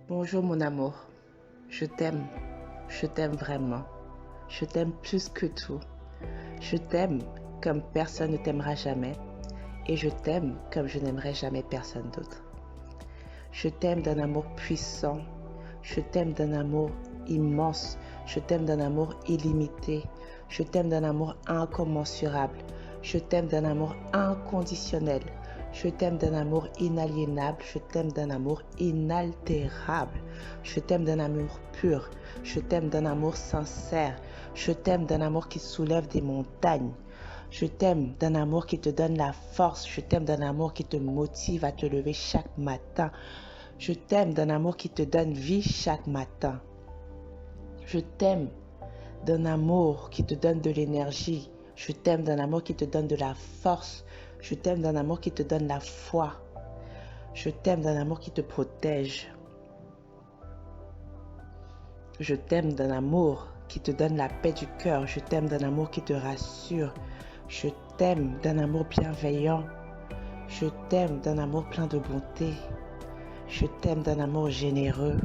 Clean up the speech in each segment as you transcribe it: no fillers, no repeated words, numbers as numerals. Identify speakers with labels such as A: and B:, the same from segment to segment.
A: Bonjour mon amour, je t'aime vraiment, je t'aime plus que tout, je t'aime comme personne ne t'aimera jamais et je t'aime comme je n'aimerai jamais personne d'autre. Je t'aime d'un amour puissant, je t'aime d'un amour immense, je t'aime d'un amour illimité, je t'aime d'un amour incommensurable, je t'aime d'un amour inconditionnel, je t'aime d'un amour inaliénable, je t'aime d'un amour inaltérable, je t'aime d'un amour pur, je t'aime d'un amour sincère, je t'aime d'un amour qui soulève des montagnes. Je t'aime d'un amour qui te donne la force, je t'aime d'un amour qui te motive à te lever chaque matin. Je t'aime d'un amour qui te donne vie chaque matin. Je t'aime d'un amour qui te donne de l'énergie. Je t'aime d'un amour qui te donne de la force. Je t'aime d'un amour qui te donne la foi. Je t'aime d'un amour qui te protège. Je t'aime d'un amour qui te donne la paix du cœur. Je t'aime d'un amour qui te rassure. Je t'aime d'un amour bienveillant. Je t'aime d'un amour plein de bonté. Je t'aime d'un amour généreux.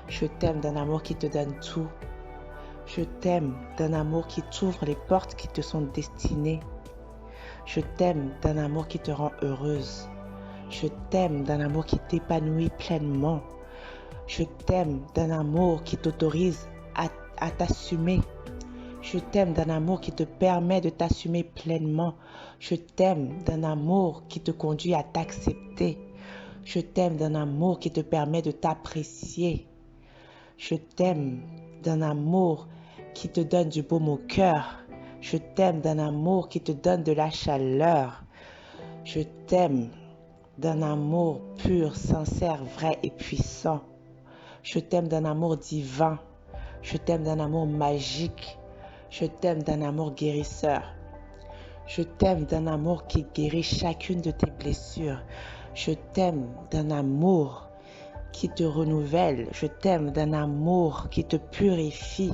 A: Je t'aime d'un amour qui te donne tout. Je t'aime d'un amour qui t'ouvre les portes qui te sont destinées. Je t'aime d'un amour qui te rend heureuse. Je t'aime d'un amour qui t'épanouit pleinement. Je t'aime d'un amour qui t'autorise à t'assumer. Je t'aime d'un amour qui te permet de t'assumer pleinement. Je t'aime d'un amour qui te conduit à t'accepter. Je t'aime d'un amour qui te permet de t'apprécier. Je t'aime d'un amour qui te donne du baume au cœur. Je t'aime d'un amour qui te donne de la chaleur. Je t'aime d'un amour pur, sincère, vrai et puissant. Je t'aime d'un amour divin. Je t'aime d'un amour magique. Je t'aime d'un amour guérisseur. Je t'aime d'un amour qui guérit chacune de tes blessures. Je t'aime d'un amour qui te renouvelle. Je t'aime d'un amour qui te purifie.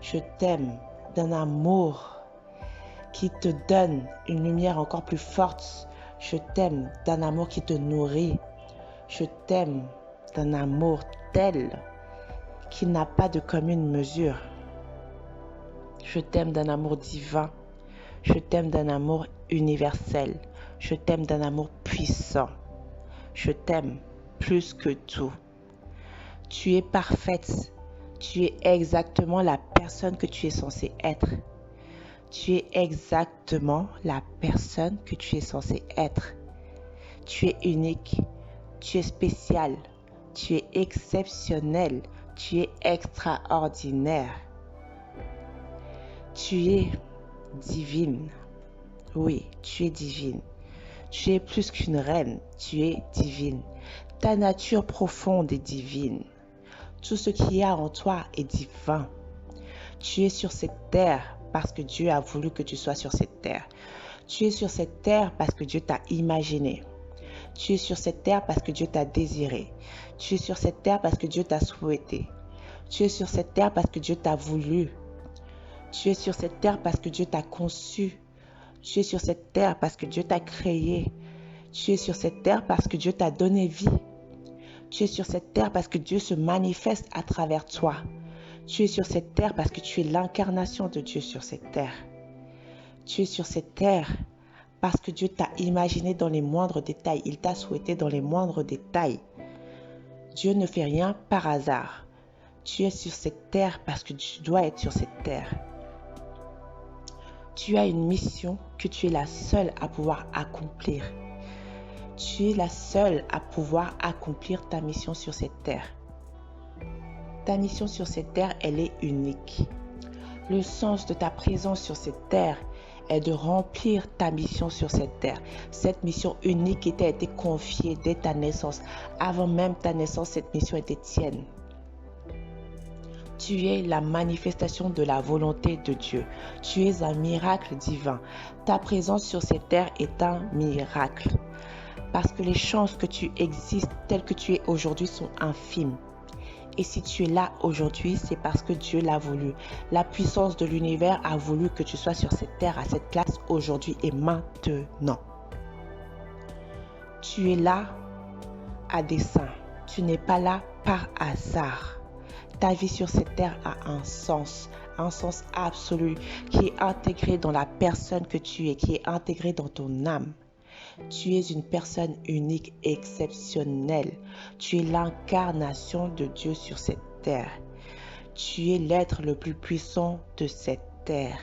A: Je t'aime d'un amour qui te donne une lumière encore plus forte. Je t'aime d'un amour qui te nourrit. Je t'aime d'un amour tel qu'il n'a pas de commune mesure. Je t'aime d'un amour divin. Je t'aime d'un amour universel. Je t'aime d'un amour puissant. Je t'aime plus que tout. Tu es parfaite. Tu es exactement la personne que tu es censée être. Tu es exactement la personne que tu es censée être. Tu es unique. Tu es spécial. Tu es exceptionnel. Tu es extraordinaire. Tu es divine. Oui, tu es divine. Tu es plus qu'une reine. Tu es divine. Ta nature profonde est divine. Tout ce qu'il y a en toi est divin. Tu es sur cette terre parce que Dieu a voulu que tu sois sur cette terre. Tu es sur cette terre parce que Dieu t'a imaginé. Tu es sur cette terre parce que Dieu t'a désiré. Tu es sur cette terre parce que Dieu t'a souhaité. Tu es sur cette terre parce que Dieu t'a voulu. Tu es sur cette terre parce que Dieu t'a conçu. Tu es sur cette terre parce que Dieu t'a créé. Tu es sur cette terre parce que Dieu t'a donné vie. Tu es sur cette terre parce que Dieu se manifeste à travers toi. Tu es sur cette terre parce que tu es l'incarnation de Dieu sur cette terre. Tu es sur cette terre parce que Dieu t'a imaginé dans les moindres détails. Il t'a souhaité dans les moindres détails. Dieu ne fait rien par hasard. Tu es sur cette terre parce que tu dois être sur cette terre. Tu as une mission que tu es la seule à pouvoir accomplir. Tu es la seule à pouvoir accomplir ta mission sur cette terre. Ta mission sur cette terre, elle est unique. Le sens de ta présence sur cette terre est de remplir ta mission sur cette terre. Cette mission unique qui t'a été confiée dès ta naissance. Avant même ta naissance, cette mission était tienne. Tu es la manifestation de la volonté de Dieu. Tu es un miracle divin. Ta présence sur cette terre est un miracle. Parce que les chances que tu existes tel que tu es aujourd'hui sont infimes. Et si tu es là aujourd'hui, c'est parce que Dieu l'a voulu. La puissance de l'univers a voulu que tu sois sur cette terre, à cette place, aujourd'hui et maintenant. Tu es là à dessein. Tu n'es pas là par hasard. Ta vie sur cette terre a un sens absolu qui est intégré dans la personne que tu es, qui est intégré dans ton âme. Tu es une personne unique, exceptionnelle. Tu es l'incarnation de Dieu sur cette terre. Tu es l'être le plus puissant de cette terre.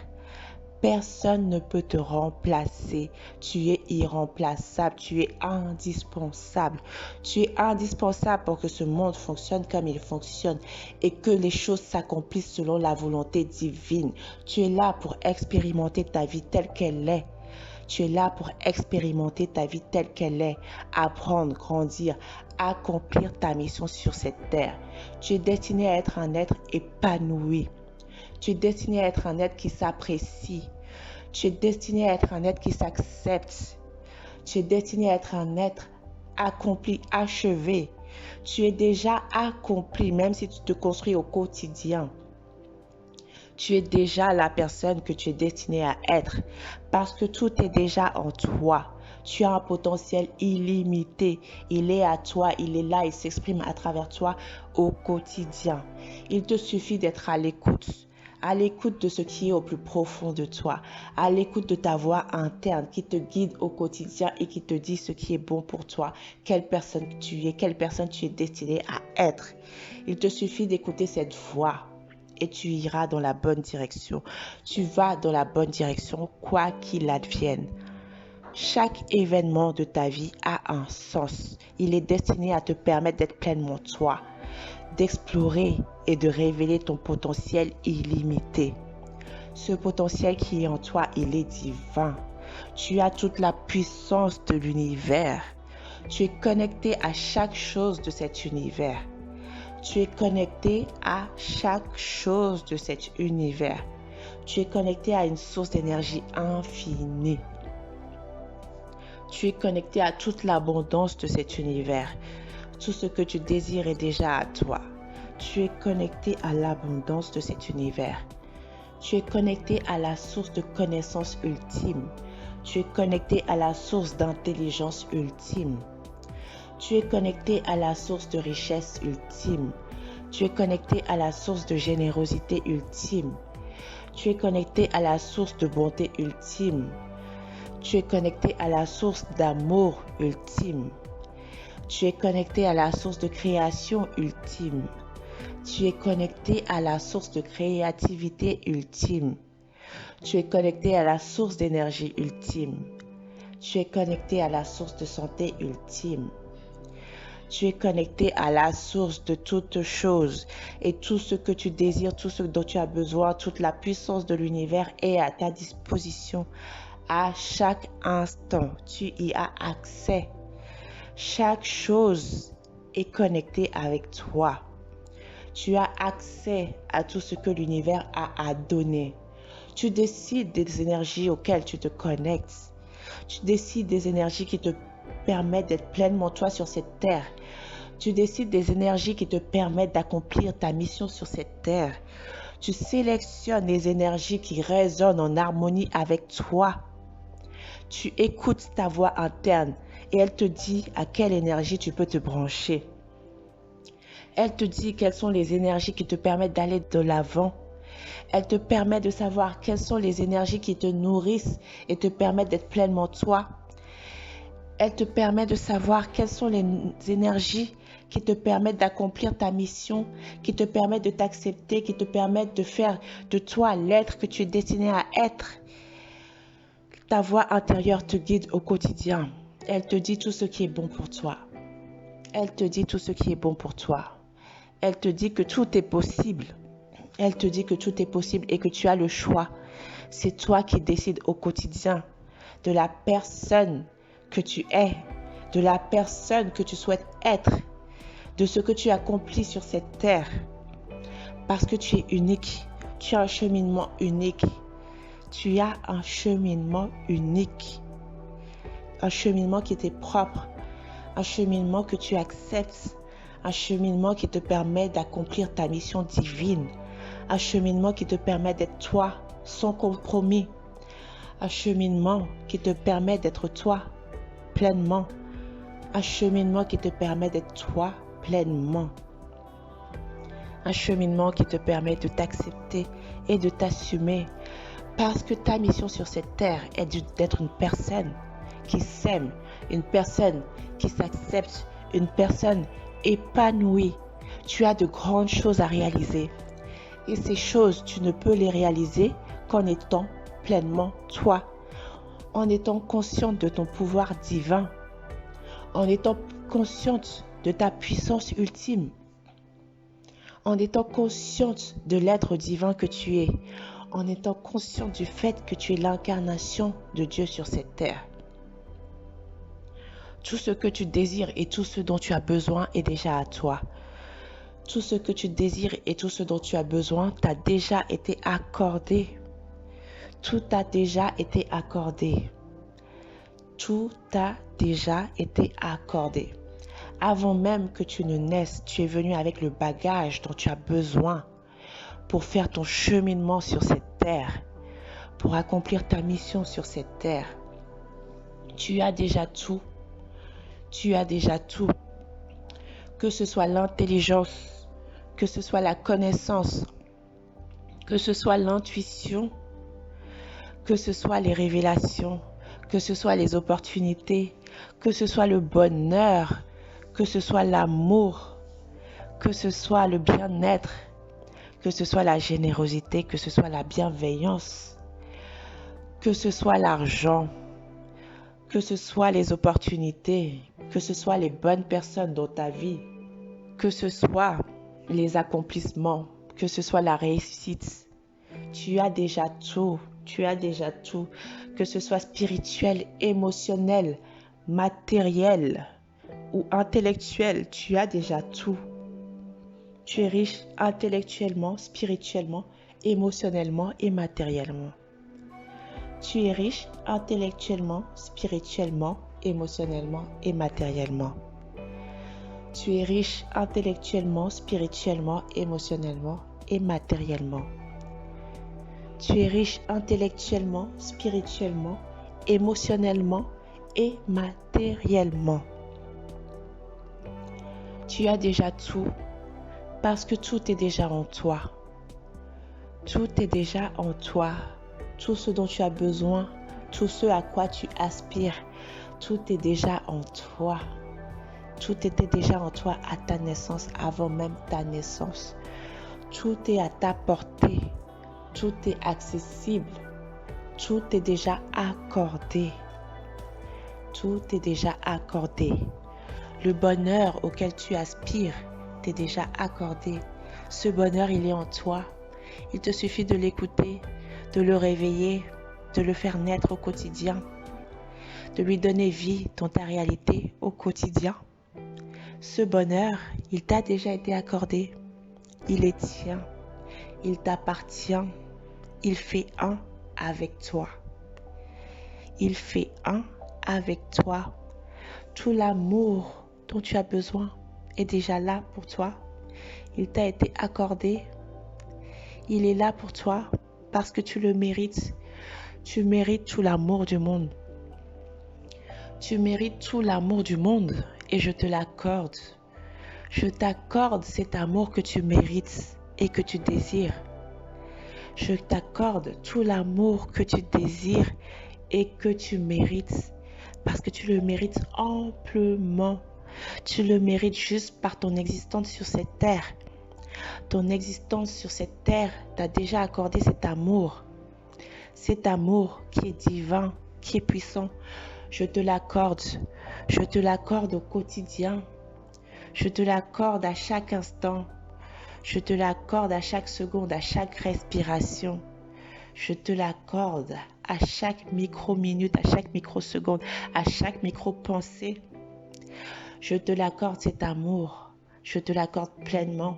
A: Personne ne peut te remplacer. Tu es irremplaçable. Tu es indispensable. Tu es indispensable pour que ce monde fonctionne comme il fonctionne et que les choses s'accomplissent selon la volonté divine. Tu es là pour expérimenter ta vie telle qu'elle est. Tu es là pour expérimenter ta vie telle qu'elle est, apprendre, grandir, accomplir ta mission sur cette terre. Tu es destiné à être un être épanoui. Tu es destiné à être un être qui s'apprécie. Tu es destiné à être un être qui s'accepte. Tu es destiné à être un être accompli, achevé. Tu es déjà accompli, même si tu te construis au quotidien. Tu es déjà la personne que tu es destiné à être parce que tout est déjà en toi. Tu as un potentiel illimité. Il est à toi, il est là, il s'exprime à travers toi au quotidien. Il te suffit d'être à l'écoute de ce qui est au plus profond de toi, à l'écoute de ta voix interne qui te guide au quotidien et qui te dit ce qui est bon pour toi, quelle personne tu es, quelle personne tu es destiné à être. Il te suffit d'écouter cette voix. Et tu iras dans la bonne direction. Tu vas dans la bonne direction, quoi qu'il advienne. Chaque événement de ta vie a un sens. Il est destiné à te permettre d'être pleinement toi, d'explorer et de révéler ton potentiel illimité. Ce potentiel qui est en toi, il est divin. Tu as toute la puissance de l'univers. Tu es connecté à chaque chose de cet univers. Tu es connecté à chaque chose de cet univers. Tu es connecté à une source d'énergie infinie. Tu es connecté à toute l'abondance de cet univers. Tout ce que tu désires est déjà à toi. Tu es connecté à l'abondance de cet univers. Tu es connecté à la source de connaissance ultime. Tu es connecté à la source d'intelligence ultime. Tu es connecté à la source de richesse ultime. Tu es connecté à la source de générosité ultime. Tu es connecté à la source de bonté ultime. Tu es connecté à la source d'amour ultime. Tu es connecté à la source de création ultime. Tu es connecté à la source de créativité ultime. Tu es connecté à la source d'énergie ultime. Tu es connecté à la source de santé ultime. Tu es connecté à la source de toutes choses et tout ce que tu désires, tout ce dont tu as besoin, toute la puissance de l'univers est à ta disposition à chaque instant. Tu y as accès. Chaque chose est connectée avec toi. Tu as accès à tout ce que l'univers a à donner. Tu décides des énergies auxquelles tu te connectes. Tu décides des énergies qui te permettent d'être pleinement toi sur cette terre. Tu décides des énergies qui te permettent d'accomplir ta mission sur cette terre. Tu sélectionnes les énergies qui résonnent en harmonie avec toi. Tu écoutes ta voix interne et elle te dit à quelle énergie tu peux te brancher. Elle te dit quelles sont les énergies qui te permettent d'aller de l'avant. Elle te permet de savoir quelles sont les énergies qui te nourrissent et te permettent d'être pleinement toi. Elle te permet de savoir quelles sont les énergies qui te permettent d'accomplir ta mission, qui te permettent de t'accepter, qui te permettent de faire de toi l'être que tu es destiné à être. Ta voix intérieure te guide au quotidien. Elle te dit tout ce qui est bon pour toi. Elle te dit tout ce qui est bon pour toi. Elle te dit que tout est possible. Elle te dit que tout est possible et que tu as le choix. C'est toi qui décides au quotidien de la personne que tu es, de la personne que tu souhaites être, de ce que tu accomplis sur cette terre. Parce que tu es unique. Tu as un cheminement unique. Tu as un cheminement unique. Un cheminement qui t'est propre. Un cheminement que tu acceptes. Un cheminement qui te permet d'accomplir ta mission divine. Un cheminement qui te permet d'être toi, sans compromis. Un cheminement qui te permet d'être toi pleinement. Un cheminement qui te permet d'être toi pleinement. Un cheminement qui te permet de t'accepter et de t'assumer. Parce que ta mission sur cette terre est d'être une personne qui s'aime, une personne qui s'accepte, une personne épanouie. Tu as de grandes choses à réaliser. Et ces choses, tu ne peux les réaliser qu'en étant pleinement toi, en étant consciente de ton pouvoir divin, en étant consciente de ta puissance ultime, en étant consciente de l'être divin que tu es, en étant consciente du fait que tu es l'incarnation de Dieu sur cette terre. Tout ce que tu désires et tout ce dont tu as besoin est déjà à toi. Tout ce que tu désires et tout ce dont tu as besoin t'a déjà été accordé. Tout a déjà été accordé. Tout a déjà été accordé. Avant même que tu ne naisses, tu es venu avec le bagage dont tu as besoin pour faire ton cheminement sur cette terre, pour accomplir ta mission sur cette terre. Tu as déjà tout. Tu as déjà tout. Que ce soit l'intelligence, que ce soit la connaissance, que ce soit l'intuition, que ce soit les révélations, que ce soit les opportunités, que ce soit le bonheur, que ce soit l'amour, que ce soit le bien-être, que ce soit la générosité, que ce soit la bienveillance, que ce soit l'argent, que ce soit les opportunités, que ce soit les bonnes personnes dans ta vie, que ce soit les accomplissements, que ce soit la réussite. Tu as déjà tout, tu as déjà tout, que ce soit spirituel, émotionnel, matériel ou intellectuel, tu as déjà tout. Tu es riche intellectuellement, spirituellement, émotionnellement et matériellement. Tu es riche intellectuellement, spirituellement, émotionnellement et matériellement. Tu es riche intellectuellement, spirituellement, émotionnellement et matériellement. Tu es riche intellectuellement, spirituellement, émotionnellement et matériellement. Tu as déjà tout parce que tout est déjà en toi. Tout est déjà en toi. Tout ce dont tu as besoin, tout ce à quoi tu aspires, tout est déjà en toi. Tout était déjà en toi à ta naissance, avant même ta naissance. Tout est à ta portée. Tout est accessible. Tout est déjà accordé. Tout est déjà accordé. Le bonheur auquel tu aspires t'est déjà accordé. Ce bonheur, il est en toi. Il te suffit de l'écouter, de le réveiller, de le faire naître au quotidien, de lui donner vie dans ta réalité au quotidien. Ce bonheur, il t'a déjà été accordé. Il est tien. Il t'appartient. Il fait un avec toi. Il fait un avec toi. Tout l'amour dont tu as besoin est déjà là pour toi. Il t'a été accordé. Il est là pour toi parce que tu le mérites. Tu mérites tout l'amour du monde. Tu mérites tout l'amour du monde et je te l'accorde. Je t'accorde cet amour que tu mérites et que tu désires. Je t'accorde tout l'amour que tu désires et que tu mérites parce que tu le mérites amplement. Tu le mérites juste par ton existence sur cette terre. Ton existence sur cette terre t'a déjà accordé cet amour. Cet amour qui est divin, qui est puissant. Je te l'accorde. Je te l'accorde au quotidien. Je te l'accorde à chaque instant. Je te l'accorde à chaque seconde, à chaque respiration. Je te l'accorde à chaque micro-minute, à chaque micro-seconde, à chaque micro-pensée. Je te l'accorde cet amour. Je te l'accorde pleinement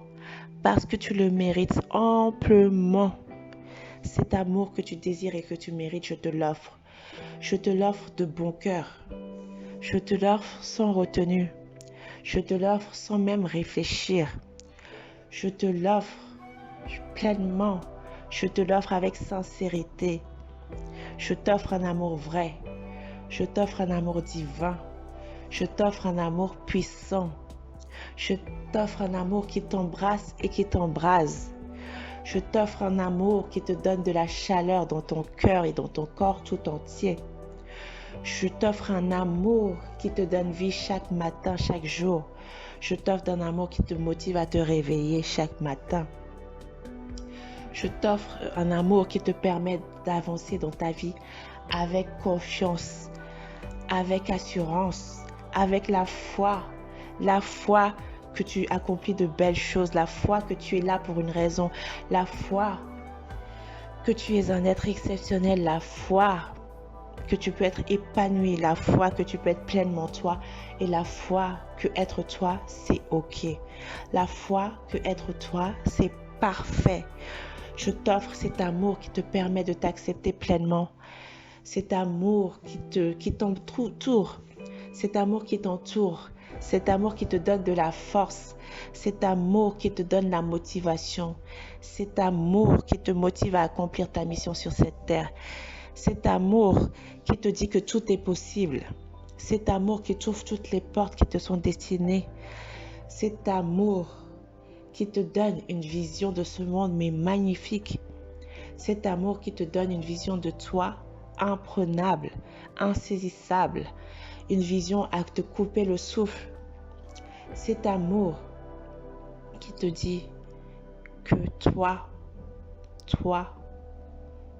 A: parce que tu le mérites amplement. Cet amour que tu désires et que tu mérites, je te l'offre. Je te l'offre de bon cœur. Je te l'offre sans retenue. Je te l'offre sans même réfléchir. Je te l'offre pleinement. Je te l'offre avec sincérité. Je t'offre un amour vrai. Je t'offre un amour divin. Je t'offre un amour puissant. Je t'offre un amour qui t'embrasse et qui t'embrase. Je t'offre un amour qui te donne de la chaleur dans ton cœur et dans ton corps tout entier. Je t'offre un amour qui te donne vie chaque matin, chaque jour. Je t'offre un amour qui te motive à te réveiller chaque matin. Je t'offre un amour qui te permet d'avancer dans ta vie avec confiance, avec assurance, avec la foi que tu accomplis de belles choses, la foi que tu es là pour une raison, la foi que tu es un être exceptionnel, la foi que tu peux être épanoui, la foi que tu peux être pleinement toi et la foi que être toi, c'est ok. La foi que être toi, c'est parfait. Je t'offre cet amour qui te permet de t'accepter pleinement. Cet amour qui t'entoure. Cet amour qui t'entoure. Cet amour qui te donne de la force. Cet amour qui te donne la motivation. Cet amour qui te motive à accomplir ta mission sur cette terre. Cet amour qui te dit que tout est possible. Cet amour qui t'ouvre toutes les portes qui te sont destinées. Cet amour qui te donne une vision de ce monde, mais magnifique. Cet amour qui te donne une vision de toi imprenable, insaisissable. Une vision à te couper le souffle. Cet amour qui te dit que toi,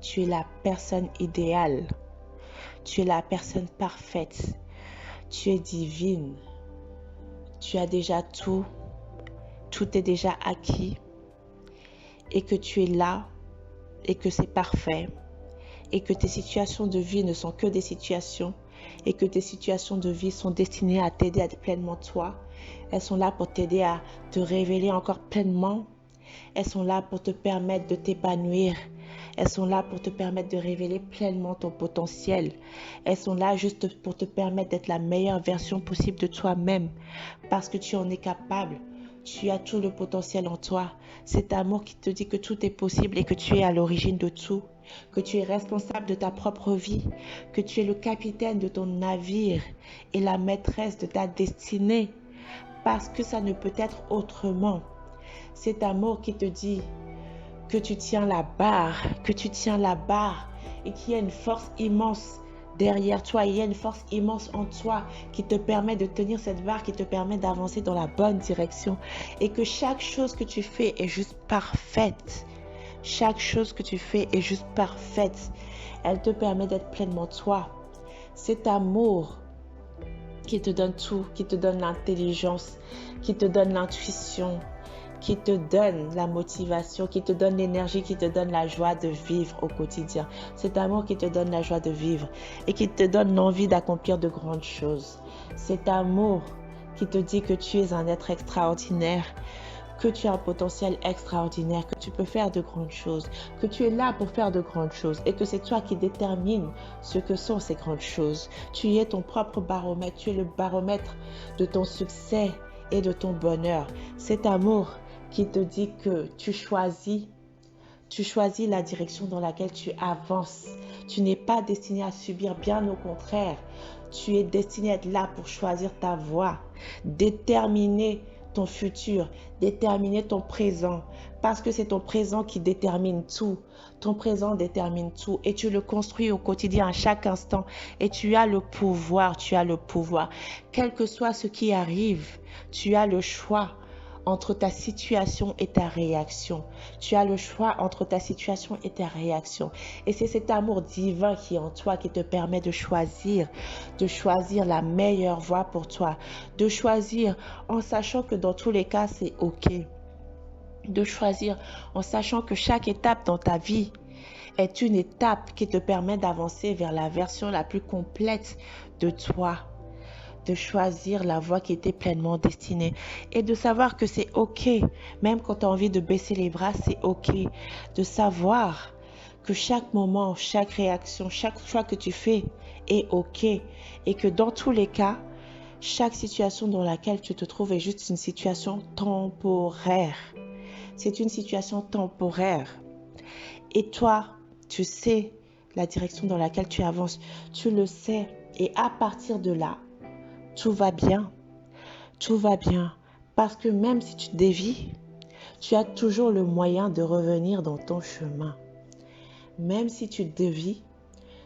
A: tu es la personne idéale. Tu es la personne parfaite. Tu es divine. Tu as déjà tout. Tout est déjà acquis. Et que tu es là. Et que c'est parfait. Et que tes situations de vie ne sont que des situations. Et que tes situations de vie sont destinées à t'aider à être pleinement toi. Elles sont là pour t'aider à te révéler encore pleinement. Elles sont là pour te permettre de t'épanouir. Elles sont là pour te permettre de révéler pleinement ton potentiel. Elles sont là juste pour te permettre d'être la meilleure version possible de toi-même. Parce que tu en es capable. Tu as tout le potentiel en toi. Cet amour qui te dit que tout est possible et que tu es à l'origine de tout. Que tu es responsable de ta propre vie. Que tu es le capitaine de ton navire et la maîtresse de ta destinée. Parce que ça ne peut être autrement. Cet amour qui te dit que tu tiens la barre et qu'il y a une force immense derrière toi, il y a une force immense en toi qui te permet de tenir cette barre, qui te permet d'avancer dans la bonne direction et que chaque chose que tu fais est juste parfaite. Chaque chose que tu fais est juste parfaite. Elle te permet d'être pleinement toi. Cet amour qui te donne tout, qui te donne l'intelligence, qui te donne l'intuition, qui te donne la motivation, qui te donne l'énergie, qui te donne la joie de vivre au quotidien. Cet amour qui te donne la joie de vivre et qui te donne l'envie d'accomplir de grandes choses. Cet amour qui te dit que tu es un être extraordinaire, que tu as un potentiel extraordinaire, que tu peux faire de grandes choses, que tu es là pour faire de grandes choses et que c'est toi qui détermines ce que sont ces grandes choses. Tu es ton propre baromètre, tu es le baromètre de ton succès et de ton bonheur. Cet amour qui te dit que tu choisis la direction dans laquelle tu avances. Tu n'es pas destiné à subir, bien au contraire. Tu es destiné à être là pour choisir ta voie, déterminer ton futur, déterminer ton présent, parce que c'est ton présent qui détermine tout. Ton présent détermine tout et tu le construis au quotidien, à chaque instant. Et tu as le pouvoir. Quel que soit ce qui arrive, tu as le choix entre ta situation et ta réaction. Tu as le choix entre ta situation et ta réaction. Et c'est cet amour divin qui est en toi qui te permet de choisir la meilleure voie pour toi. De choisir en sachant que dans tous les cas, c'est OK. De choisir en sachant que chaque étape dans ta vie est une étape qui te permet d'avancer vers la version la plus complète de toi. De choisir la voie qui était pleinement destinée et de savoir que c'est OK, même quand tu as envie de baisser les bras, c'est OK. De savoir que chaque moment, chaque réaction, chaque choix que tu fais est OK et que dans tous les cas, chaque situation dans laquelle tu te trouves est juste une situation temporaire. C'est une situation temporaire. Et toi, tu sais la direction dans laquelle tu avances, tu le sais et à partir de là, tout va bien Parce que même si tu dévies, tu as toujours le moyen de revenir dans ton chemin. Même si tu dévies,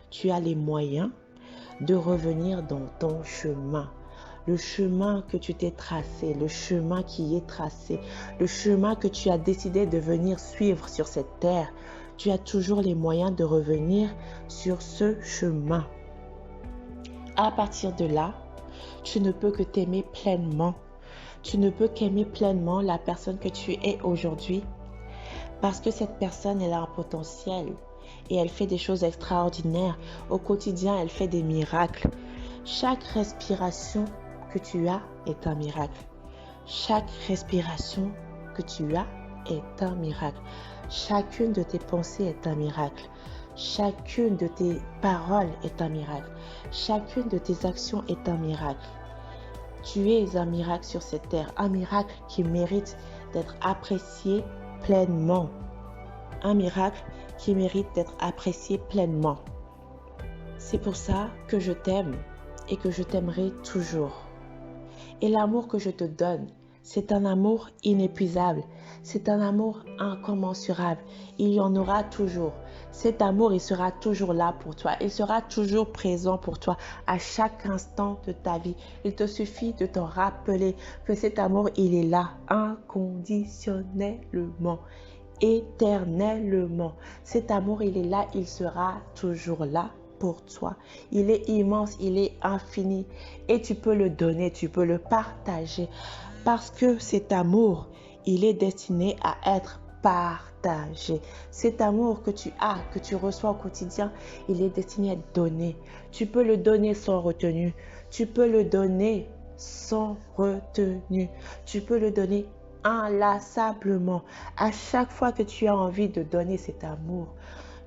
A: tu as les moyens de revenir dans ton chemin. Le chemin que tu t'es tracé, le chemin qui est tracé, le chemin que tu as décidé de venir suivre sur cette terre, tu as toujours les moyens de revenir sur ce chemin. À partir de là, tu ne peux que t'aimer pleinement. Tu ne peux qu'aimer pleinement la personne que tu es aujourd'hui parce que cette personne, elle a un potentiel et elle fait des choses extraordinaires. Au quotidien, elle fait des miracles. Chaque respiration que tu as est un miracle. Chaque respiration que tu as est un miracle. Chacune de tes pensées est un miracle. Chacune de tes paroles est un miracle. Chacune de tes actions est un miracle. Tu es un miracle sur cette terre, un miracle qui mérite d'être apprécié pleinement. Un miracle qui mérite d'être apprécié pleinement. C'est pour ça que je t'aime et que je t'aimerai toujours. Et l'amour que je te donne, c'est un amour inépuisable. C'est un amour incommensurable. Il y en aura toujours. Cet amour, il sera toujours là pour toi. Il sera toujours présent pour toi à chaque instant de ta vie. Il te suffit de t'en rappeler que cet amour, il est là inconditionnellement, éternellement. Cet amour, il est là, il sera toujours là pour toi. Il est immense, il est infini et tu peux le donner, tu peux le partager parce que cet amour, il est destiné à être partagé. Cet amour que tu as, que tu reçois au quotidien, il est destiné à être donné. Tu peux le donner sans retenue. Tu peux le donner sans retenue. Tu peux le donner inlassablement. À chaque fois que tu as envie de donner cet amour,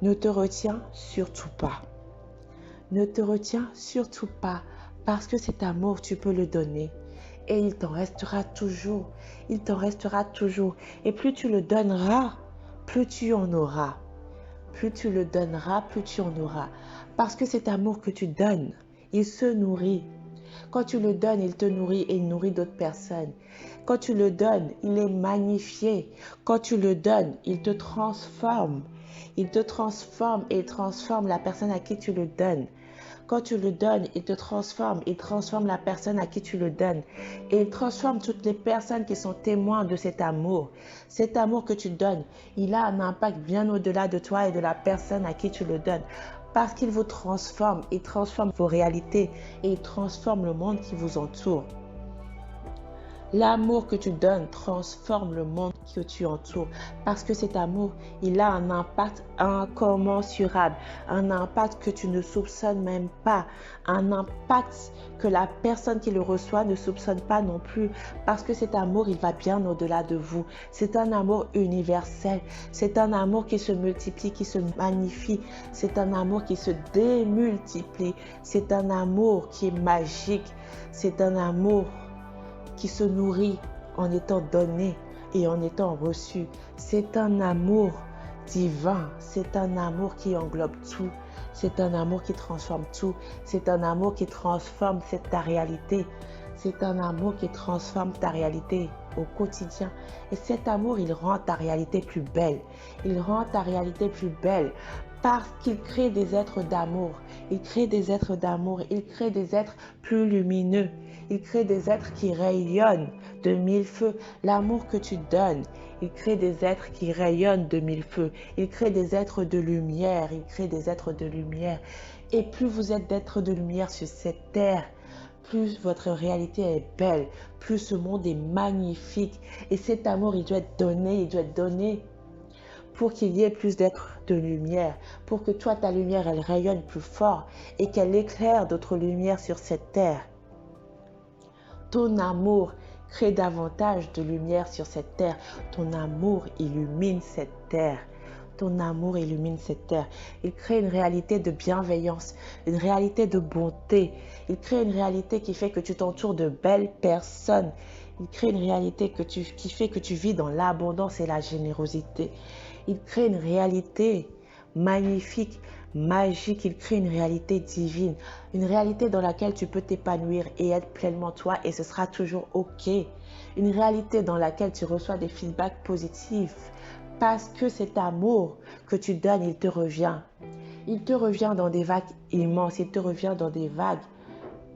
A: ne te retiens surtout pas. Ne te retiens surtout pas parce que cet amour, tu peux le donner. Et il t'en restera toujours. Il t'en restera toujours. Et plus tu le donneras, plus tu en auras. Plus tu le donneras, plus tu en auras. Parce que cet amour que tu donnes, il se nourrit. Quand tu le donnes, il te nourrit et il nourrit d'autres personnes. Quand tu le donnes, il est magnifié. Quand tu le donnes, il te transforme. Il te transforme et il transforme la personne à qui tu le donnes. Quand tu le donnes, il te transforme. Il transforme la personne à qui tu le donnes. Et il transforme toutes les personnes qui sont témoins de cet amour. Cet amour que tu donnes, il a un impact bien au-delà de toi et de la personne à qui tu le donnes. Parce qu'il vous transforme, il transforme vos réalités et il transforme le monde qui vous entoure. L'amour que tu donnes transforme le monde que tu entoures parce que cet amour, il a un impact incommensurable, un impact que tu ne soupçonnes même pas, un impact que la personne qui le reçoit ne soupçonne pas non plus parce que cet amour, il va bien au-delà de vous. C'est un amour universel, c'est un amour qui se multiplie, qui se magnifie, c'est un amour qui se démultiplie, c'est un amour qui est magique, c'est un amour qui se nourrit en étant donné et en étant reçu. C'est un amour divin, c'est un amour qui englobe tout, c'est un amour qui transforme tout, c'est un amour qui transforme ta réalité, c'est un amour qui transforme ta réalité au quotidien. Et cet amour, il rend ta réalité plus belle, il rend ta réalité plus belle parce qu'il crée des êtres d'amour, il crée des êtres d'amour, il crée des êtres plus lumineux. Il crée des êtres qui rayonnent de mille feux. L'amour que tu donnes, il crée des êtres qui rayonnent de mille feux. Il crée des êtres de lumière. Il crée des êtres de lumière. Et plus vous êtes d'êtres de lumière sur cette terre, plus votre réalité est belle, plus ce monde est magnifique. Et cet amour, il doit être donné pour qu'il y ait plus d'êtres de lumière, pour que toi, ta lumière, elle rayonne plus fort et qu'elle éclaire d'autres lumières sur cette terre. Ton amour crée davantage de lumière sur cette terre. Ton amour illumine cette terre. Ton amour illumine cette terre. Il crée une réalité de bienveillance, une réalité de bonté. Il crée une réalité qui fait que tu t'entoures de belles personnes. Il crée une réalité qui fait que tu vis dans l'abondance et la générosité. Il crée une réalité magnifique magique. Il crée une réalité divine, une réalité dans laquelle tu peux t'épanouir et être pleinement toi et ce sera toujours OK. Une réalité dans laquelle tu reçois des feedbacks positifs parce que cet amour que tu donnes, il te revient. Il te revient dans des vagues immenses, il te revient dans des vagues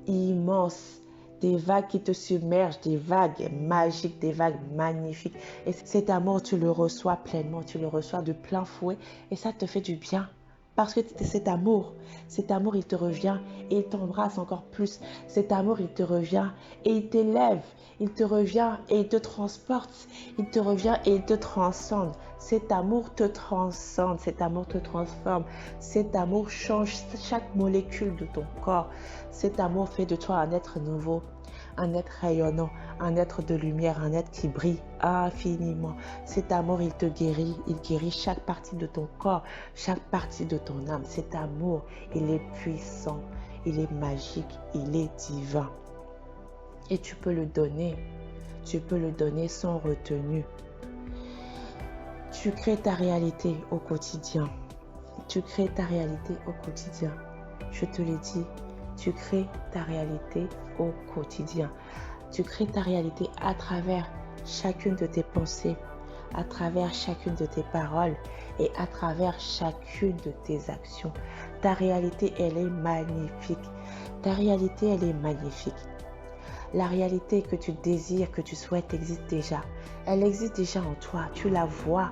A: immenses, des vagues qui te submergent, des vagues magiques, des vagues magnifiques. Et cet amour, tu le reçois pleinement, tu le reçois de plein fouet et ça te fait du bien. Parce que cet amour, il te revient et il t'embrasse encore plus. Cet amour, il te revient et il t'élève. Il te revient et il te transporte. Il te revient et il te transcende. Cet amour te transcende, cet amour te transforme. Cet amour change chaque molécule de ton corps. Cet amour fait de toi un être nouveau, un être rayonnant, un être de lumière, un être qui brille infiniment. Cet amour, il te guérit, il guérit chaque partie de ton corps, chaque partie de ton âme. Cet amour, il est puissant, il est magique, il est divin. Et tu peux le donner sans retenue. Tu crées ta réalité au quotidien. Tu crées ta réalité au quotidien. Je te l'ai dit, tu crées ta réalité au quotidien. Tu crées ta réalité à travers chacune de tes pensées, à travers chacune de tes paroles et à travers chacune de tes actions. Ta réalité, elle est magnifique. Ta réalité, elle est magnifique. La réalité que tu désires, que tu souhaites existe déjà. Elle existe déjà en toi. Tu la vois.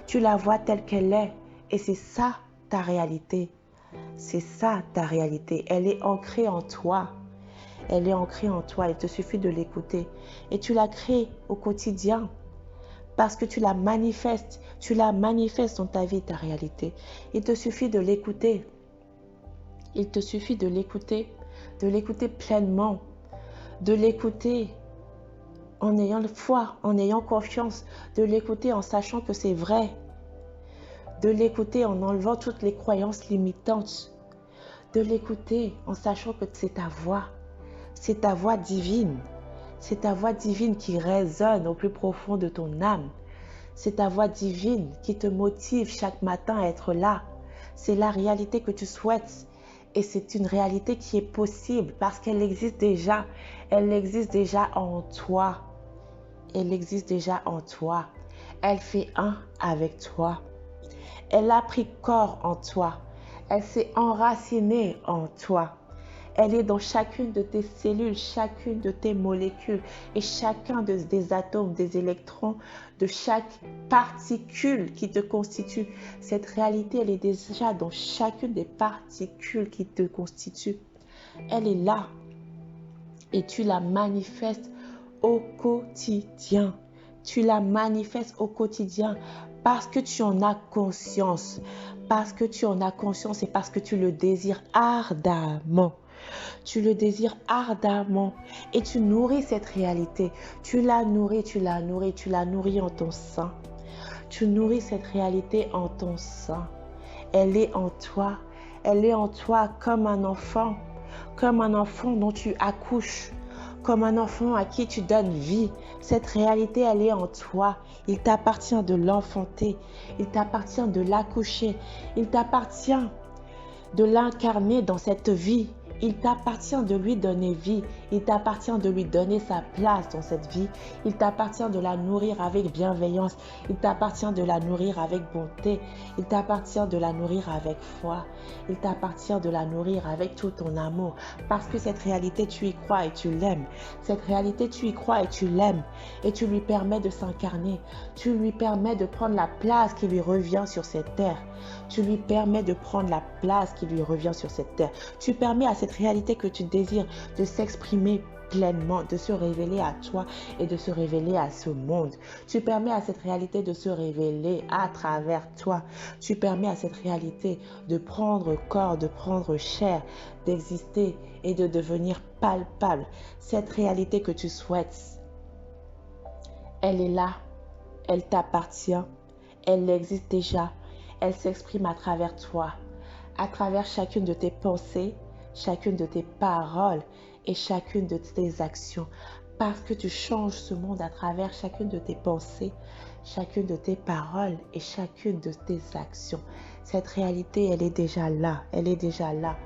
A: Tu la vois telle qu'elle est. Et c'est ça ta réalité. C'est ça ta réalité. Elle est ancrée en toi. Elle est ancrée en toi. Il te suffit de l'écouter. Et tu la crées au quotidien. Parce que tu la manifestes. Tu la manifestes dans ta vie, ta réalité. Il te suffit de l'écouter. Il te suffit de l'écouter pleinement. De l'écouter en ayant foi, en ayant confiance. De l'écouter en sachant que c'est vrai. De l'écouter en enlevant toutes les croyances limitantes. De l'écouter en sachant que c'est ta voix. C'est ta voix divine. C'est ta voix divine qui résonne au plus profond de ton âme. C'est ta voix divine qui te motive chaque matin à être là. C'est la réalité que tu souhaites. Et c'est une réalité qui est possible parce qu'elle existe déjà. Elle existe déjà en toi. Elle existe déjà en toi. Elle fait un avec toi. Elle a pris corps en toi. Elle s'est enracinée en toi. Elle est dans chacune de tes cellules, chacune de tes molécules et chacun des atomes, des électrons, de chaque particule qui te constitue. Cette réalité, elle est déjà dans chacune des particules qui te constituent. Elle est là et tu la manifestes au quotidien. Tu la manifestes au quotidien parce que tu en as conscience. Parce que tu en as conscience et parce que tu le désires ardemment. Tu le désires ardemment et tu nourris cette réalité. Tu la nourris en ton sein. Tu nourris cette réalité en ton sein. Elle est en toi. Elle est en toi comme un enfant dont tu accouches, comme un enfant à qui tu donnes vie. Cette réalité, elle est en toi. Il t'appartient de l'enfanter. Il t'appartient de l'accoucher. Il t'appartient de l'incarner dans cette vie. Il t'appartient de lui donner vie. Il t'appartient de lui donner sa place dans cette vie. Il t'appartient de la nourrir avec bienveillance. Il t'appartient de la nourrir avec bonté. Il t'appartient de la nourrir avec foi. Il t'appartient de la nourrir avec tout ton amour. Parce que cette réalité, tu y crois et tu l'aimes. Cette réalité, tu y crois et tu l'aimes. Et tu lui permets de s'incarner. Tu lui permets de prendre la place qui lui revient sur cette terre. Tu lui permets de prendre la place qui lui revient sur cette terre. Tu permets à cette réalité que tu désires de s'exprimer pleinement, de se révéler à toi et de se révéler à ce monde. Tu permets à cette réalité de se révéler à travers toi. Tu permets à cette réalité de prendre corps, de prendre chair, d'exister et de devenir palpable. Cette réalité que tu souhaites, elle est là, elle t'appartient, elle existe déjà. Elle s'exprime à travers toi, à travers chacune de tes pensées, chacune de tes paroles et chacune de tes actions. Parce que tu changes ce monde à travers chacune de tes pensées, chacune de tes paroles et chacune de tes actions. Cette réalité, elle est déjà là. Elle est déjà là.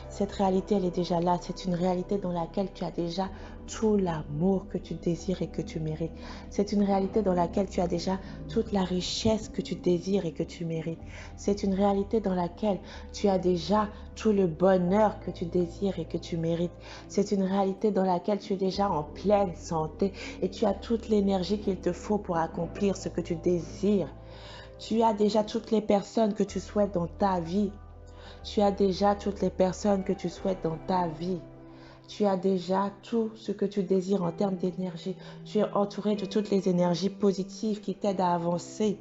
A: Cette réalité, elle est déjà là. C'est une réalité dans laquelle tu as déjà tout l'amour que tu désires et que tu mérites. C'est une réalité dans laquelle tu as déjà toute la richesse que tu désires et que tu mérites. C'est une réalité dans laquelle tu as déjà tout le bonheur que tu désires et que tu mérites. C'est une réalité dans laquelle tu es déjà en pleine santé et tu as toute l'énergie qu'il te faut pour accomplir ce que tu désires. Tu as déjà toutes les personnes que tu souhaites dans ta vie. Tu as déjà toutes les personnes que tu souhaites dans ta vie. Tu as déjà tout ce que tu désires en termes d'énergie. Tu es entouré de toutes les énergies positives qui t'aident à avancer.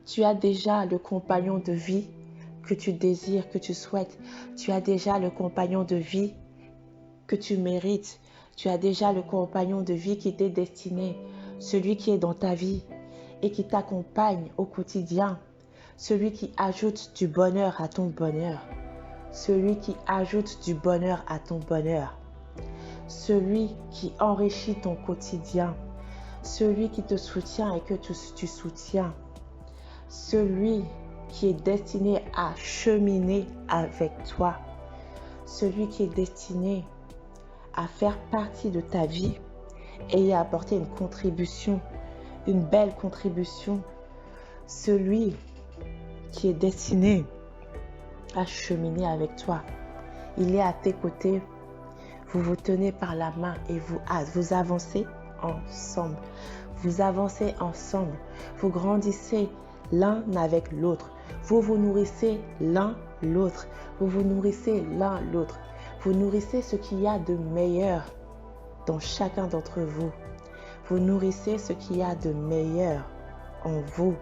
A: Tu as déjà le compagnon de vie que tu désires, que tu souhaites. Tu as déjà le compagnon de vie que tu mérites. Tu as déjà le compagnon de vie qui t'est destiné. Celui qui est dans ta vie et qui t'accompagne au quotidien. Celui qui ajoute du bonheur à ton bonheur. Celui qui ajoute du bonheur à ton bonheur. Celui qui enrichit ton quotidien. Celui qui te soutient et que tu soutiens. Celui qui est destiné à cheminer avec toi. Celui qui est destiné à faire partie de ta vie et à apporter une contribution, une belle contribution. Celui qui est destiné à cheminer avec toi. Il est à tes côtés. Vous vous tenez par la main et vous avancez ensemble. Vous avancez ensemble. Vous grandissez l'un avec l'autre. Vous vous nourrissez l'un l'autre. Vous vous nourrissez l'un l'autre. Vous nourrissez ce qu'il y a de meilleur dans chacun d'entre vous. Vous nourrissez ce qu'il y a de meilleur en vous.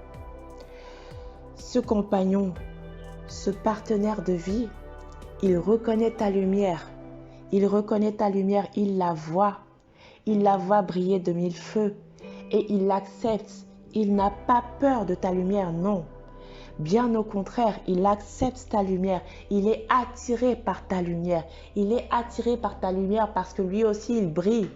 A: Ce compagnon, ce partenaire de vie, il reconnaît ta lumière. Il reconnaît ta lumière, il la voit. Il la voit briller de mille feux et il l'accepte. Il n'a pas peur de ta lumière, non. Bien au contraire, il accepte ta lumière. Il est attiré par ta lumière. Il est attiré par ta lumière parce que lui aussi, il brille.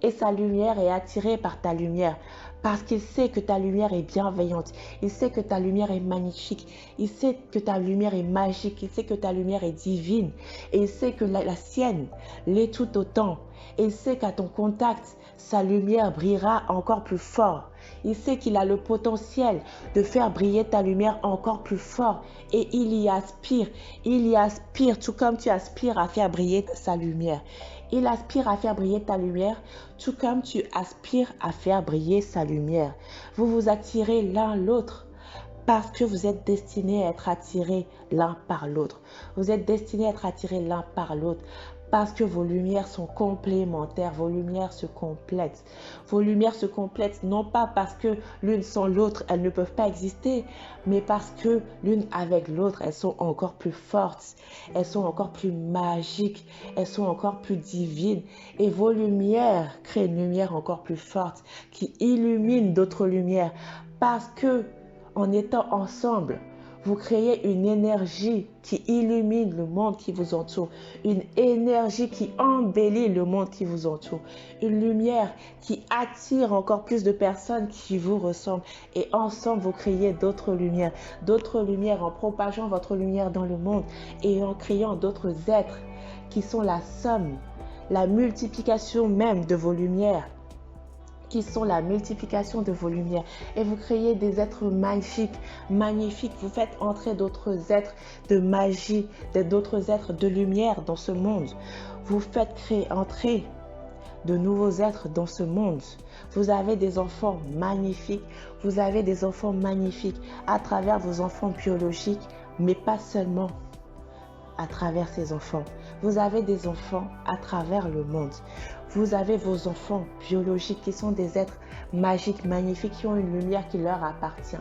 A: Et sa lumière est attirée par ta lumière. Parce qu'il sait que ta lumière est bienveillante. Il sait que ta lumière est magnifique. Il sait que ta lumière est magique. Il sait que ta lumière est divine. Et il sait que la sienne l'est tout autant. Et il sait qu'à ton contact, sa lumière brillera encore plus fort. Il sait qu'il a le potentiel de faire briller ta lumière encore plus fort. Et il y aspire. Il y aspire tout comme tu aspires à faire briller sa lumière. Il aspire à faire briller ta lumière, tout comme tu aspires à faire briller sa lumière. Vous vous attirez l'un l'autre parce que vous êtes destinés à être attirés l'un par l'autre. Vous êtes destinés à être attirés l'un par l'autre parce que vos lumières sont complémentaires, vos lumières se complètent. Vos lumières se complètent non pas parce que l'une sans l'autre, elles ne peuvent pas exister, mais parce que l'une avec l'autre, elles sont encore plus fortes, elles sont encore plus magiques, elles sont encore plus divines. Et vos lumières créent une lumière encore plus forte qui illumine d'autres lumières parce que en étant ensemble, vous créez une énergie qui illumine le monde qui vous entoure, une énergie qui embellit le monde qui vous entoure, une lumière qui attire encore plus de personnes qui vous ressemblent. Et ensemble, vous créez d'autres lumières en propageant votre lumière dans le monde et en créant d'autres êtres qui sont la somme, la multiplication même de vos lumières. Qui sont la multiplication de vos lumières. Et vous créez des êtres magnifiques. Vous faites entrer d'autres êtres de magie, d'autres êtres de lumière dans ce monde. Vous faites entrer de nouveaux êtres dans ce monde. Vous avez des enfants magnifiques. Vous avez des enfants magnifiques à travers vos enfants biologiques, mais pas seulement à travers ces enfants. Vous avez des enfants à travers le monde. Vous avez vos enfants biologiques qui sont des êtres magiques, magnifiques, qui ont une lumière qui leur appartient.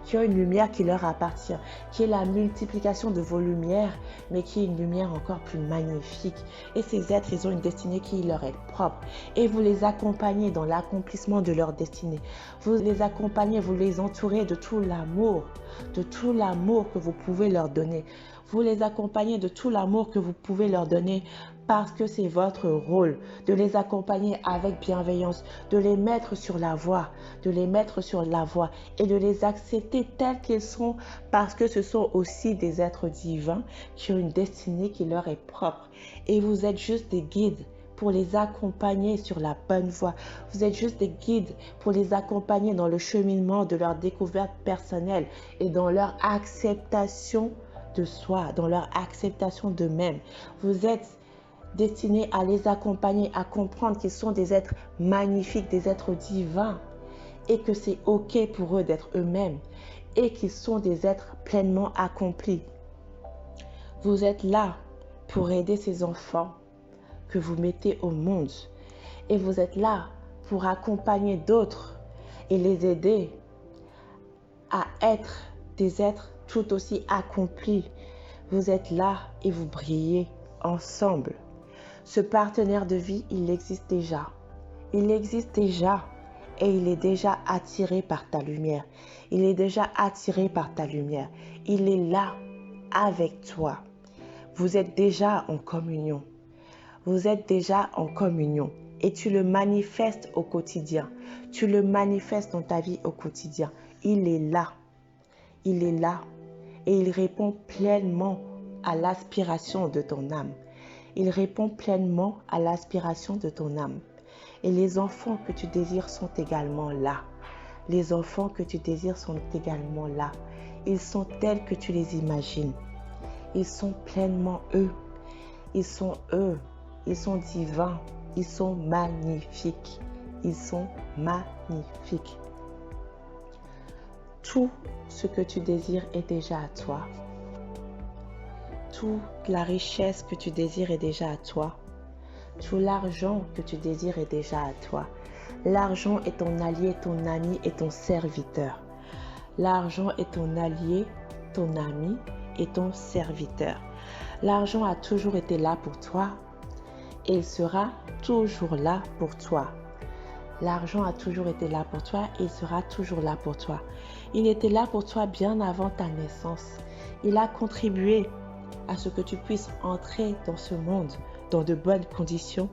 A: Qui est la multiplication de vos lumières, mais qui est une lumière encore plus magnifique. Et ces êtres, ils ont une destinée qui leur est propre. Et vous les accompagnez dans l'accomplissement de leur destinée. Vous les accompagnez, vous les entourez de tout l'amour que vous pouvez leur donner. Vous les accompagnez de tout l'amour que vous pouvez leur donner parce que c'est votre rôle de les accompagner avec bienveillance, de les mettre sur la voie, et de les accepter tels qu'ils sont parce que ce sont aussi des êtres divins qui ont une destinée qui leur est propre. Et vous êtes juste des guides pour les accompagner sur la bonne voie. Vous êtes juste des guides pour les accompagner dans le cheminement de leur découverte personnelle et dans leur acceptation de soi, dans leur acceptation d'eux-mêmes. Vous êtes destinés à les accompagner, à comprendre qu'ils sont des êtres magnifiques, des êtres divins et que c'est OK pour eux d'être eux-mêmes et qu'ils sont des êtres pleinement accomplis. Vous êtes là pour aider ces enfants que vous mettez au monde et vous êtes là pour accompagner d'autres et les aider à être des êtres tout aussi accomplis. Vous êtes là et vous brillez ensemble. Ce partenaire de vie, il existe déjà. Il existe déjà et il est déjà attiré par ta lumière. Il est déjà attiré par ta lumière. Il est là avec toi. Vous êtes déjà en communion. Vous êtes déjà en communion et tu le manifestes au quotidien. Tu le manifestes dans ta vie au quotidien. Il est là. Il est là et il répond pleinement à l'aspiration de ton âme. Il répond pleinement à l'aspiration de ton âme. Et les enfants que tu désires sont également là. Les enfants que tu désires sont également là. Ils sont tels que tu les imagines. Ils sont pleinement eux. Ils sont eux. Ils sont divins. Ils sont magnifiques. Ils sont magnifiques. Tout ce que tu désires est déjà à toi. Toute la richesse que tu désires est déjà à toi. Tout l'argent que tu désires est déjà à toi. L'argent est ton allié, ton ami et ton serviteur. L'argent est ton allié, ton ami et ton serviteur. L'argent a toujours été là pour toi et il sera toujours là pour toi. L'argent a toujours été là pour toi et il sera toujours là pour toi. Il était là pour toi bien avant ta naissance. Il a contribué à ce que tu puisses entrer dans ce monde dans de bonnes conditions.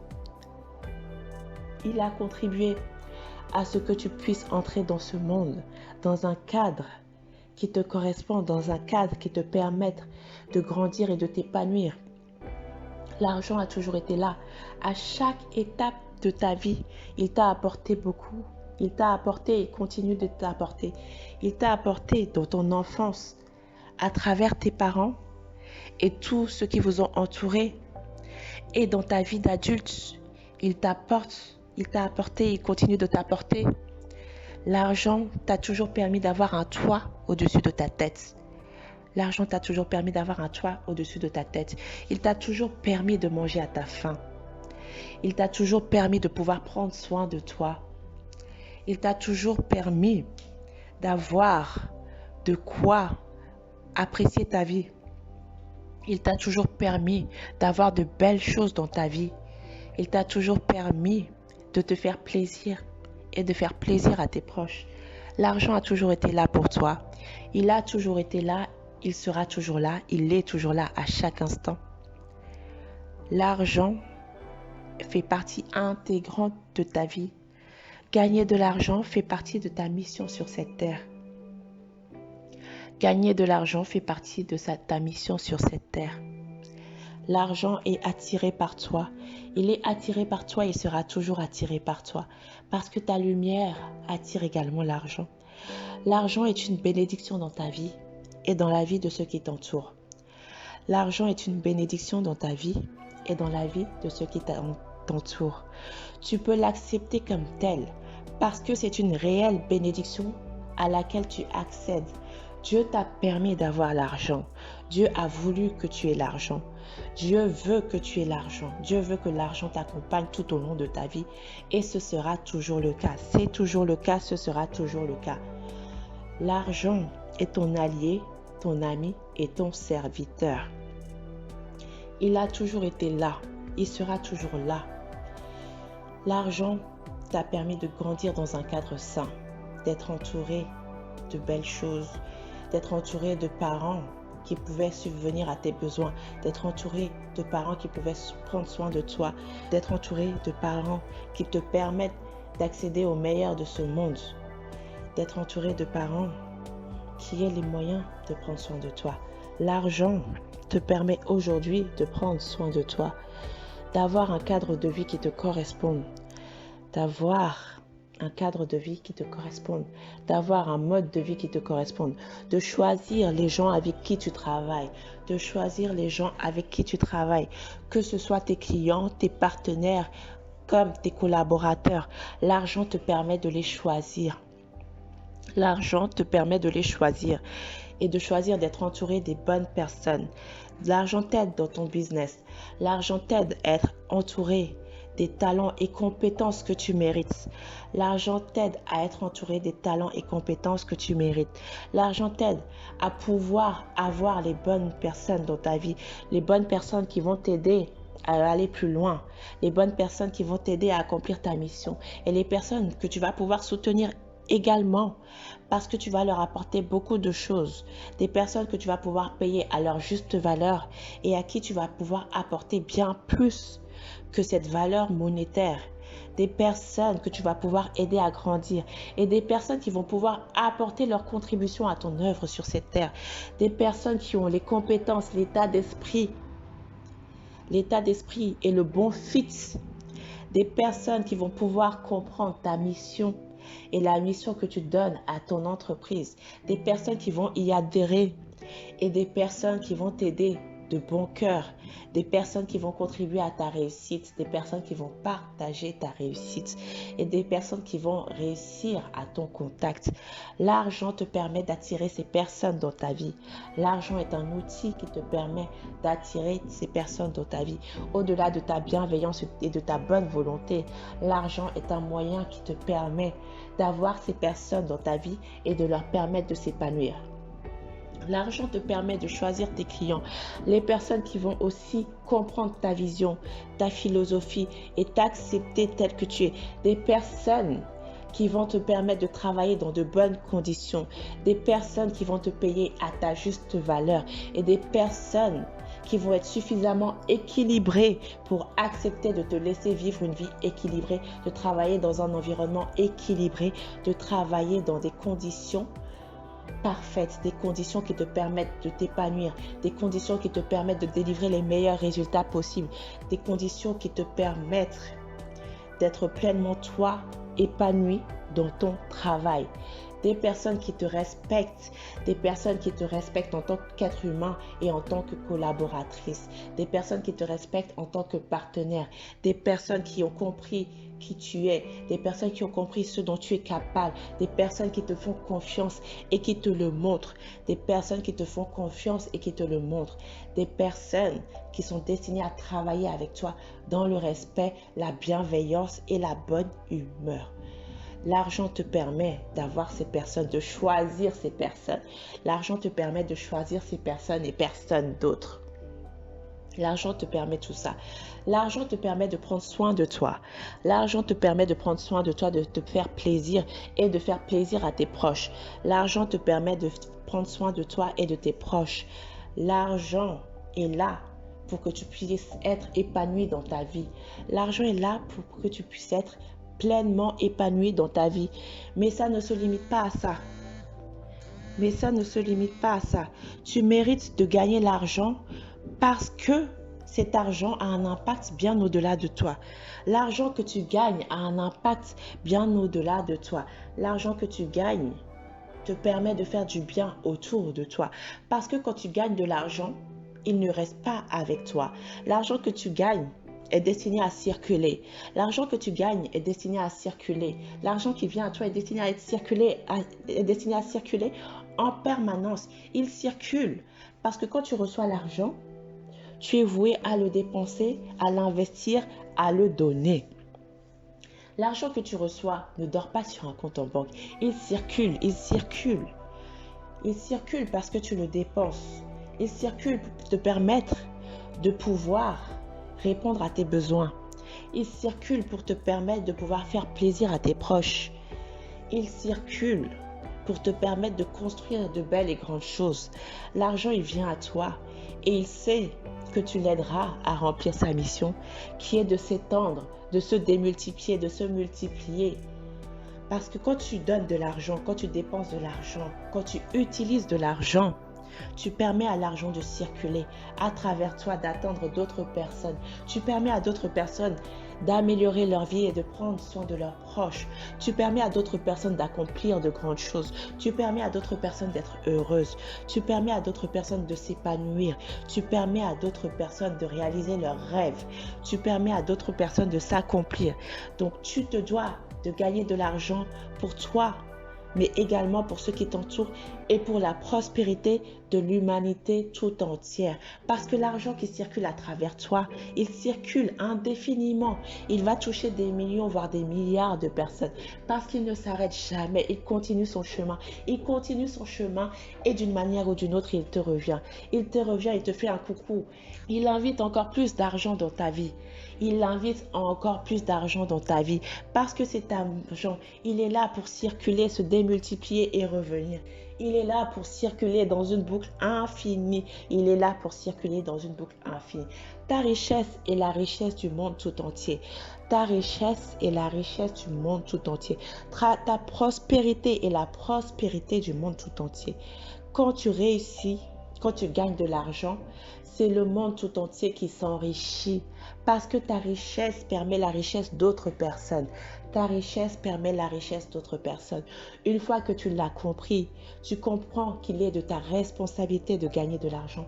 A: Il a contribué à ce que tu puisses entrer dans ce monde dans un cadre qui te correspond, dans un cadre qui te permette de grandir et de t'épanouir. L'argent a toujours été là. À chaque étape de ta vie, il t'a apporté beaucoup. Il t'a apporté et continue de t'apporter. Il t'a apporté dans ton enfance à travers tes parents et tous ceux qui vous ont entouré. Et dans ta vie d'adulte, il t'a apporté, il continue de t'apporter. L'argent t'a toujours permis d'avoir un toit au-dessus de ta tête. L'argent t'a toujours permis d'avoir un toit au-dessus de ta tête. Il t'a toujours permis de manger à ta faim. Il t'a toujours permis de pouvoir prendre soin de toi. Il t'a toujours permis d'avoir de quoi apprécier ta vie. Il t'a toujours permis d'avoir de belles choses dans ta vie. Il t'a toujours permis de te faire plaisir et de faire plaisir à tes proches. L'argent a toujours été là pour toi. Il a toujours été là, il sera toujours là, il est toujours là à chaque instant. L'argent fait partie intégrante de ta vie. Gagner de l'argent fait partie de ta mission sur cette terre. Gagner de l'argent fait partie de ta mission sur cette terre. L'argent est attiré par toi. Il est attiré par toi et sera toujours attiré par toi. Parce que ta lumière attire également l'argent. L'argent est une bénédiction dans ta vie et dans la vie de ceux qui t'entourent. L'argent est une bénédiction dans ta vie et dans la vie de ceux qui t'entourent. Tu peux l'accepter comme tel parce que c'est une réelle bénédiction à laquelle tu accèdes. Dieu t'a permis d'avoir l'argent. Dieu a voulu que tu aies l'argent. Dieu veut que tu aies l'argent. Dieu veut que l'argent t'accompagne tout au long de ta vie. Et ce sera toujours le cas. C'est toujours le cas, ce sera toujours le cas. L'argent est ton allié, ton ami et ton serviteur. Il a toujours été là. Il sera toujours là. L'argent t'a permis de grandir dans un cadre sain, d'être entouré de belles choses, d'être entouré de parents qui pouvaient subvenir à tes besoins, d'être entouré de parents qui pouvaient prendre soin de toi, d'être entouré de parents qui te permettent d'accéder au meilleur de ce monde, d'être entouré de parents qui aient les moyens de prendre soin de toi. L'argent te permet aujourd'hui de prendre soin de toi, d'avoir un cadre de vie qui te corresponde, d'avoir un cadre de vie qui te corresponde, d'avoir un mode de vie qui te corresponde, de choisir les gens avec qui tu travailles, de choisir les gens avec qui tu travailles, que ce soit tes clients, tes partenaires, comme tes collaborateurs. L'argent te permet de les choisir. L'argent te permet de les choisir et de choisir d'être entouré des bonnes personnes. L'argent t'aide dans ton business. L'argent t'aide à être entouré des talents et compétences que tu mérites. L'argent t'aide à être entouré des talents et compétences que tu mérites. L'argent t'aide à pouvoir avoir les bonnes personnes dans ta vie, les bonnes personnes qui vont t'aider à aller plus loin, les bonnes personnes qui vont t'aider à accomplir ta mission et les personnes que tu vas pouvoir soutenir également parce que tu vas leur apporter beaucoup de choses, des personnes que tu vas pouvoir payer à leur juste valeur et à qui tu vas pouvoir apporter bien plus que cette valeur monétaire, des personnes que tu vas pouvoir aider à grandir et des personnes qui vont pouvoir apporter leur contribution à ton œuvre sur cette terre, des personnes qui ont les compétences, l'état d'esprit et le bon fit, des personnes qui vont pouvoir comprendre ta mission et la mission que tu donnes à ton entreprise, des personnes qui vont y adhérer et des personnes qui vont t'aider de bon cœur, des personnes qui vont contribuer à ta réussite, des personnes qui vont partager ta réussite et des personnes qui vont réussir à ton contact. L'argent te permet d'attirer ces personnes dans ta vie. L'argent est un outil qui te permet d'attirer ces personnes dans ta vie. Au-delà de ta bienveillance et de ta bonne volonté, l'argent est un moyen qui te permet d'avoir ces personnes dans ta vie et de leur permettre de s'épanouir. L'argent te permet de choisir tes clients, les personnes qui vont aussi comprendre ta vision, ta philosophie et t'accepter tel que tu es. Des personnes qui vont te permettre de travailler dans de bonnes conditions, des personnes qui vont te payer à ta juste valeur et des personnes qui vont être suffisamment équilibrées pour accepter de te laisser vivre une vie équilibrée, de travailler dans un environnement équilibré, de travailler dans des conditions parfaites, des conditions qui te permettent de t'épanouir, des conditions qui te permettent de délivrer les meilleurs résultats possibles, des conditions qui te permettent d'être pleinement toi, épanoui dans ton travail. Des personnes qui te respectent, des personnes qui te respectent en tant qu'être humain et en tant que collaboratrice, des personnes qui te respectent en tant que partenaire, des personnes qui ont compris qui tu es, des personnes qui ont compris ce dont tu es capable, des personnes qui te font confiance et qui te le montrent, des personnes qui te font confiance et qui te le montrent, des personnes qui sont destinées à travailler avec toi dans le respect, la bienveillance et la bonne humeur. L'argent te permet d'avoir ces personnes, de choisir ces personnes. L'argent te permet de choisir ces personnes et personne d'autre. L'argent te permet tout ça. L'argent te permet de prendre soin de toi. L'argent te permet de prendre soin de toi, de te faire plaisir et de faire plaisir à tes proches. L'argent te permet de prendre soin de toi et de tes proches. L'argent est là pour que tu puisses être épanoui dans ta vie. L'argent est là pour que tu puisses être pleinement épanoui dans ta vie. Mais ça ne se limite pas à ça. Tu mérites de gagner l'argent parce que cet argent a un impact bien au-delà de toi. L'argent que tu gagnes a un impact bien au-delà de toi. L'argent que tu gagnes te permet de faire du bien autour de toi. Parce que quand tu gagnes de l'argent, il ne reste pas avec toi. L'argent que tu gagnes est destiné à circuler. L'argent que tu gagnes est destiné à circuler. L'argent qui vient à toi est destiné à circuler en permanence. Il circule parce que quand tu reçois l'argent, tu es voué à le dépenser, à l'investir, à le donner. L'argent que tu reçois ne dort pas sur un compte en banque. Il circule. Il circule parce que tu le dépenses. Il circule pour te permettre de pouvoir répondre à tes besoins. Il circule pour te permettre de pouvoir faire plaisir à tes proches. Il circule pour te permettre de construire de belles et grandes choses. L'argent, il vient à toi et il sait que tu l'aideras à remplir sa mission, qui est de s'étendre, de se démultiplier, de se multiplier. Parce que quand tu donnes de l'argent, quand tu dépenses de l'argent, quand tu utilises de l'argent, tu permets à l'argent de circuler à travers toi, d'atteindre d'autres personnes. Tu permets à d'autres personnes d'améliorer leur vie et de prendre soin de leurs proches. Tu permets à d'autres personnes d'accomplir de grandes choses. Tu permets à d'autres personnes d'être heureuses. Tu permets à d'autres personnes de s'épanouir. Tu permets à d'autres personnes de réaliser leurs rêves. Tu permets à d'autres personnes de s'accomplir. Donc tu te dois de gagner de l'argent pour toi, mais également pour ceux qui t'entourent et pour la prospérité de l'humanité tout entière. Parce que l'argent qui circule à travers toi, il circule indéfiniment. Il va toucher des millions, voire des milliards de personnes. Parce qu'il ne s'arrête jamais. Il continue son chemin. Il continue son chemin et d'une manière ou d'une autre, il te revient. Il te revient, il te fait un coucou. Il invite encore plus d'argent dans ta vie. Il invite encore plus d'argent dans ta vie parce que cet argent, il est là pour circuler, se démultiplier et revenir. Il est là pour circuler dans une boucle infinie. Il est là pour circuler dans une boucle infinie. Ta richesse est la richesse du monde tout entier. Ta richesse est la richesse du monde tout entier. Ta prospérité est la prospérité du monde tout entier. Quand tu réussis, quand tu gagnes de l'argent, c'est le monde tout entier qui s'enrichit parce que ta richesse permet la richesse d'autres personnes. Ta richesse permet la richesse d'autres personnes. Une fois que tu l'as compris, tu comprends qu'il est de ta responsabilité de gagner de l'argent.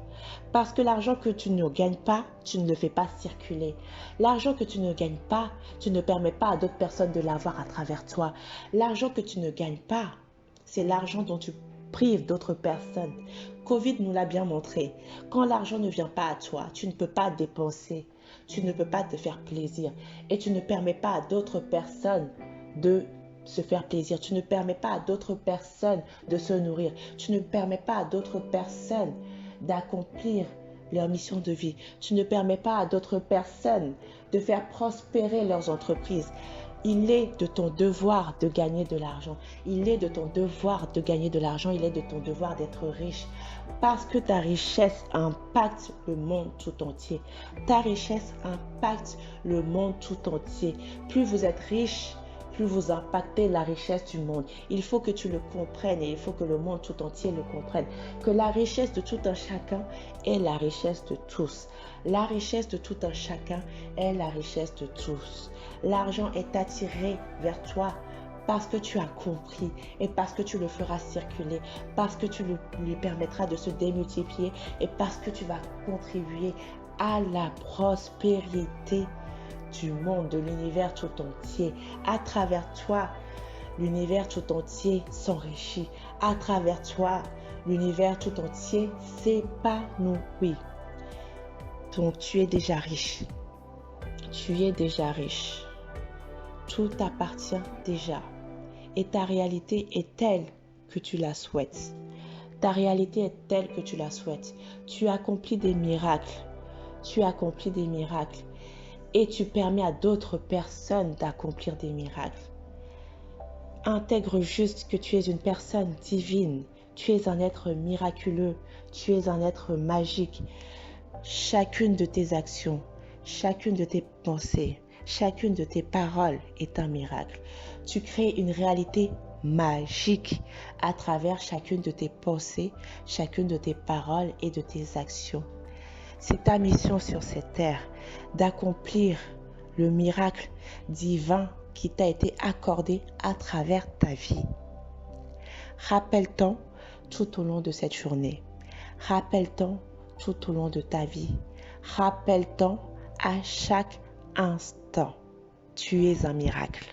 A: Parce que l'argent que tu ne gagnes pas, tu ne le fais pas circuler. L'argent que tu ne gagnes pas, tu ne permets pas à d'autres personnes de l'avoir à travers toi. L'argent que tu ne gagnes pas, c'est l'argent dont tu prives d'autres personnes. Covid nous l'a bien montré. Quand l'argent ne vient pas à toi, tu ne peux pas dépenser. Tu ne peux pas te faire plaisir et tu ne permets pas à d'autres personnes de se faire plaisir. Tu ne permets pas à d'autres personnes de se nourrir. Tu ne permets pas à d'autres personnes d'accomplir leur mission de vie. Tu ne permets pas à d'autres personnes de faire prospérer leurs entreprises. Il est de ton devoir de gagner de l'argent. Il est de ton devoir de gagner de l'argent. Il est de ton devoir d'être riche. Parce que ta richesse impacte le monde tout entier. Ta richesse impacte le monde tout entier. Plus vous êtes riche, plus vous impactez la richesse du monde. Il faut que tu le comprennes et il faut que le monde tout entier le comprenne. Que la richesse de tout un chacun est la richesse de tous. La richesse de tout un chacun est la richesse de tous. L'argent est attiré vers toi parce que tu as compris et parce que tu le feras circuler, parce que tu lui permettras de se démultiplier et parce que tu vas contribuer à la prospérité du monde, de l'univers tout entier. À travers toi, l'univers tout entier s'enrichit. À travers toi, l'univers tout entier s'épanouit. Donc tu es déjà riche. Tu es déjà riche. Tout t'appartient déjà. Et ta réalité est telle que tu la souhaites. Ta réalité est telle que tu la souhaites. Tu accomplis des miracles. Tu accomplis des miracles. Et tu permets à d'autres personnes d'accomplir des miracles. Intègre juste que tu es une personne divine. Tu es un être miraculeux. Tu es un être magique. Chacune de tes actions, chacune de tes pensées, chacune de tes paroles est un miracle. Tu crées une réalité magique à travers chacune de tes pensées, chacune de tes paroles et de tes actions. C'est ta mission sur cette terre d'accomplir le miracle divin qui t'a été accordé à travers ta vie. Rappelle-t'en tout au long de cette journée. Rappelle-t'en tout au long de ta vie. Rappelle-t'en à chaque instant. Tu es un miracle.